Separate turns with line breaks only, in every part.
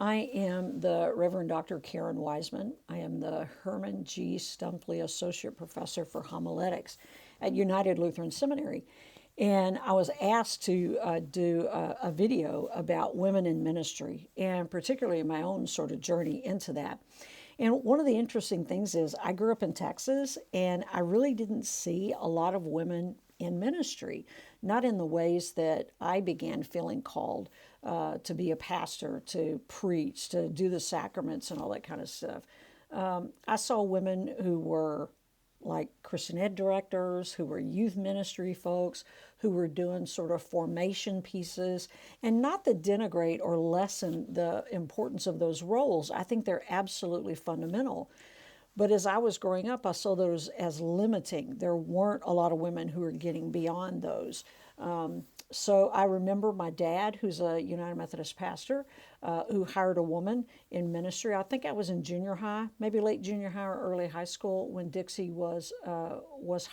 I am the Reverend Dr. Karyn Wiseman. I am the Herman G. Stumpley Associate Professor for Homiletics at United Lutheran Seminary. And I was asked to do a video about women in ministry, and particularly my own sort of journey into that. And one of the interesting things is I grew up in Texas, and I really didn't see a lot of women in ministry, not in the ways that I began feeling called to be a pastor, to preach, to do the sacraments, and all that kind of stuff. I saw women who were like Christian ed directors, who were youth ministry folks, who were doing sort of formation pieces, and not to denigrate or lessen the importance of those roles. I think they're absolutely fundamental. But as I was growing up, I saw those as limiting. There weren't a lot of women who were getting beyond those. So I remember my dad, who's a United Methodist pastor, who hired a woman in ministry. I think I was in junior high, maybe late junior high or early high school when Dixie was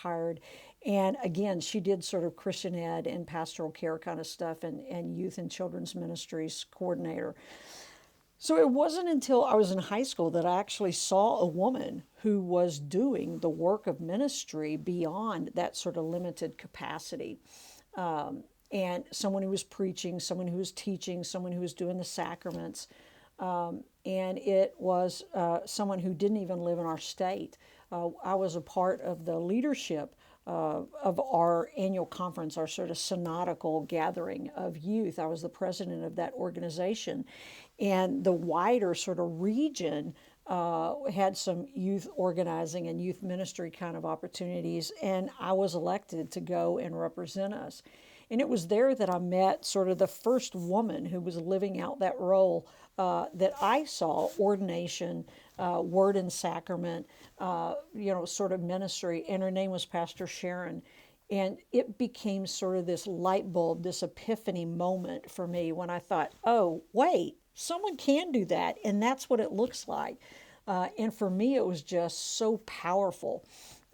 hired. And again, she did sort of Christian ed and pastoral care kind of stuff, and youth and children's ministries coordinator. So it wasn't until I was in high school that I actually saw a woman who was doing the work of ministry beyond that sort of limited capacity. And someone who was preaching, someone who was teaching, someone who was doing the sacraments. And it was someone who didn't even live in our state. I was a part of the leadership of our annual conference, our sort of synodical gathering of youth. I was the president of that organization. And the wider sort of region had some youth organizing and youth ministry kind of opportunities, and I was elected to go and represent us. And it was there that I met sort of the first woman who was living out that role that I saw, ordination, word and sacrament, sort of ministry. And her name was Pastor Sharon. And it became sort of this light bulb, this epiphany moment for me when I thought, oh, wait, someone can do that. And that's what it looks like. And for me, it was just so powerful.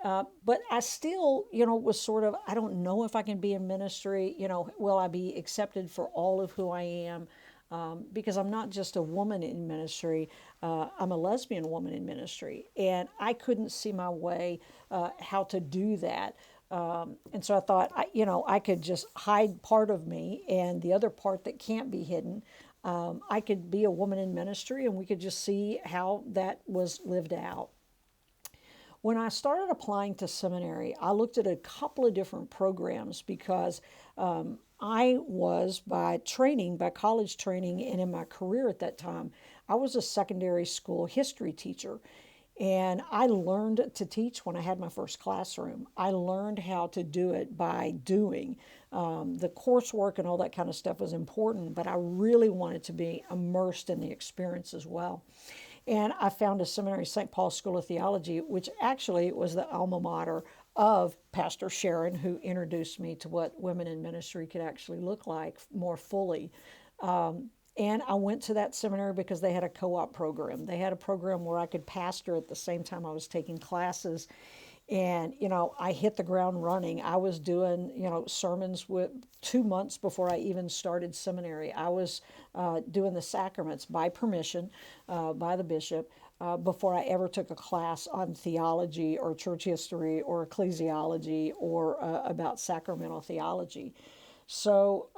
But I still, was sort of, I don't know if I can be in ministry. Will I be accepted for all of who I am? Because I'm not just a woman in ministry, I'm a lesbian woman in ministry. And I couldn't see my way how to do that. And so I thought, I could just hide part of me, and the other part that can't be hidden, I could be a woman in ministry, and we could just see how that was lived out. When I started applying to seminary, I looked at a couple of different programs because I was, by college training, and in my career at that time, I was a secondary school history teacher. And I learned to teach when I had my first classroom. I learned how to do it by doing. The coursework and all that kind of stuff was important, but I really wanted to be immersed in the experience as well. And I found a seminary, St. Paul's School of Theology, which actually was the alma mater of Pastor Sharon, who introduced me to what women in ministry could actually look like more fully. And I went to that seminary because they had a co-op program. They had a program where I could pastor at the same time I was taking classes. And, I hit the ground running. I was doing, sermons with 2 months before I even started seminary. I was doing the sacraments by permission by the bishop before I ever took a class on theology or church history or ecclesiology or about sacramental theology. So,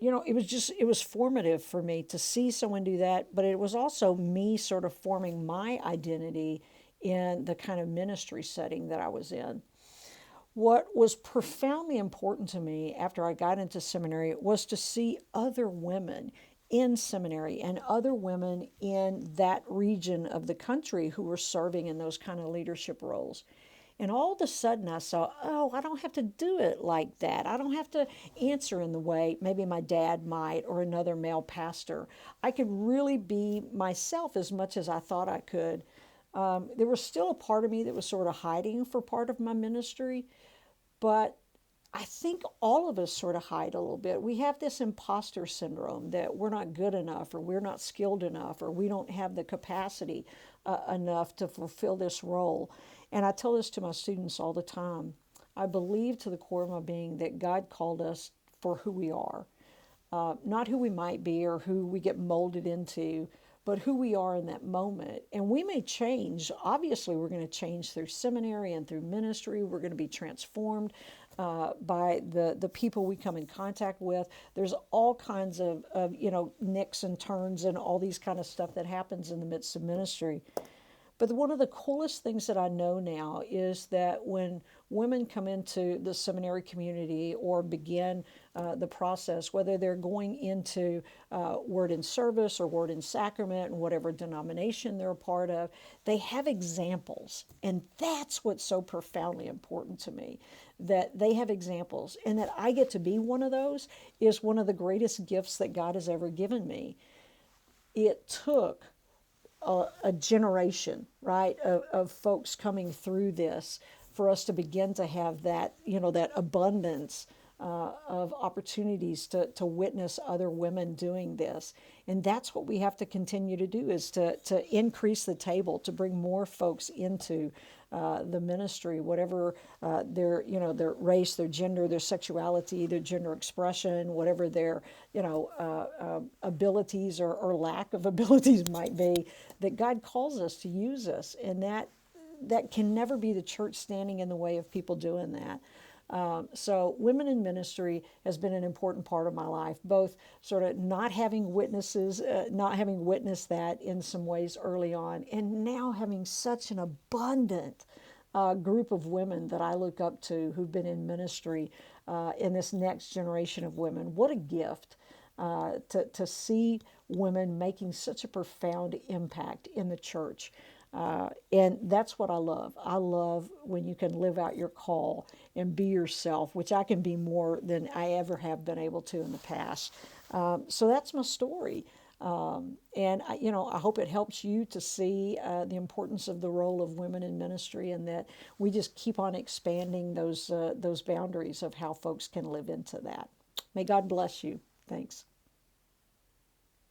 it was formative for me to see someone do that, but it was also me sort of forming my identity in the kind of ministry setting that I was in. What was profoundly important to me after I got into seminary was to see other women in seminary and other women in that region of the country who were serving in those kind of leadership roles. And all of a sudden I saw, oh, I don't have to do it like that. I don't have to answer in the way maybe my dad might or another male pastor. I could really be myself as much as I thought I could. There was still a part of me that was sort of hiding for part of my ministry, but I think all of us sort of hide a little bit. We have this imposter syndrome that we're not good enough, or we're not skilled enough, or we don't have the capacity enough to fulfill this role. And I tell this to my students all the time. I believe to the core of my being that God called us for who we are. not who we might be or who we get molded into, but who we are in that moment. And we may change. Obviously, we're going to change through seminary and through ministry. We're going to be transformed by the people we come in contact with. There's all kinds of nicks and turns and all these kind of stuff that happens in the midst of ministry. But one of the coolest things that I know now is that when women come into the seminary community or begin the process, whether they're going into Word in Service or Word in Sacrament and whatever denomination they're a part of, they have examples. And that's what's so profoundly important to me, that they have examples. And that I get to be one of those is one of the greatest gifts that God has ever given me. It took a generation, right, of folks coming through this for us to begin to have that, that abundance of opportunities to witness other women doing this. And that's what we have to continue to do, is to increase the table, to bring more folks into the ministry, whatever their race, their gender, their sexuality, their gender expression, whatever their abilities or lack of abilities might be, that God calls us to use us, and that can never be the church standing in the way of people doing that. So women in ministry has been an important part of my life, both sort of not having witnesses, not having witnessed that in some ways early on, and now having such an abundant group of women that I look up to who've been in ministry in this next generation of women. What a gift to see women making such a profound impact in the church. And that's what I love. I love when you can live out your call and be yourself, which I can be more than I ever have been able to in the past. So that's my story. And I hope it helps you to see the importance of the role of women in ministry, and that we just keep on expanding those boundaries of how folks can live into that. May God bless you. Thanks.